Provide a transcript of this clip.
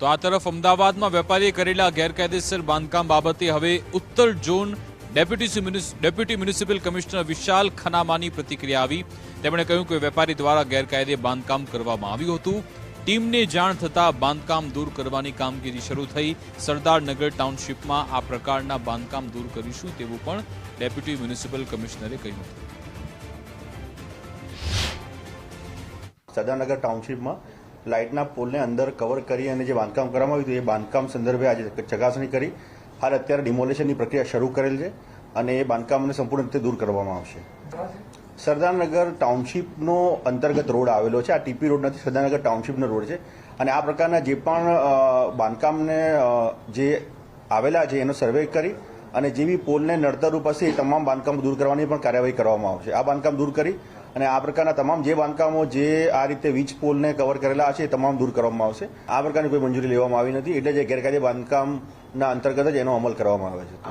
તો આ તરફ અમદાવાદમાં વેપારીએ કરેલા ગેરકાયદેસર બાંધકામ બાબતે હવે ઉત્તર ઝોન ડેપ્યુટી મ્યુનિસિપલ કમિશનર વિશાલ ખનામાની પ્રતિક્રિયા આવી। તેમણે કહ્યું કે વેપારી દ્વારા ગેરકાયદે બાંધકામ કરવામાં આવ્યું હતું। ટીમને જાણ થતાં બાંધકામ દૂર કરવાની કામગીરી શરૂ થઈ। સરદારનગર ટાઉનશીપમાં આ પ્રકારના બાંધકામ દૂર કરીશું તેવું પણ ડેપ્યુટી મ્યુનિસિપલ કમિશનરે કહ્યું હતું। સરદારનગર ટાઉનશીપમાં લાઇટના પોલને અંદર કવર કરી અને જે બાંધકામ કરવામાં આવ્યું હતું એ બાંધકામ સંદર્ભે આજે ચકાસણી કરી હાલ અત્યારે ડિમોલેશનની પ્રક્રિયા શરૂ કરેલ છે અને એ બાંધકામને સંપૂર્ણ રીતે દૂર કરવામાં આવશે। સરદારનગર ટાઉનશીપનો અંતર્ગત રોડ આવેલો છે, આ ટીપી રોડ નથી, સરદારનગર ટાઉનશીપનો રોડ છે અને આ પ્રકારના જે પણ બાંધકામને જે આવેલા છે એનો સર્વે કરી અને જે બી પોલને નડતરરૂપ હશે એ તમામ બાંધકામ દૂર કરવાની પણ કાર્યવાહી કરવામાં આવશે। આ બાંધકામ દૂર કરી અને આ પ્રકારના તમામ જે બાંધકામો જે આ રીતે વીજ પોલને કવર કરેલા છે એ તમામ દૂર કરવામાં આવશે। આ પ્રકારની કોઈ મંજૂરી લેવામાં આવી નથી, એટલે જે ગેરકાયદે બાંધકામના અંતર્ગત જ એનો અમલ કરવામાં આવે છે।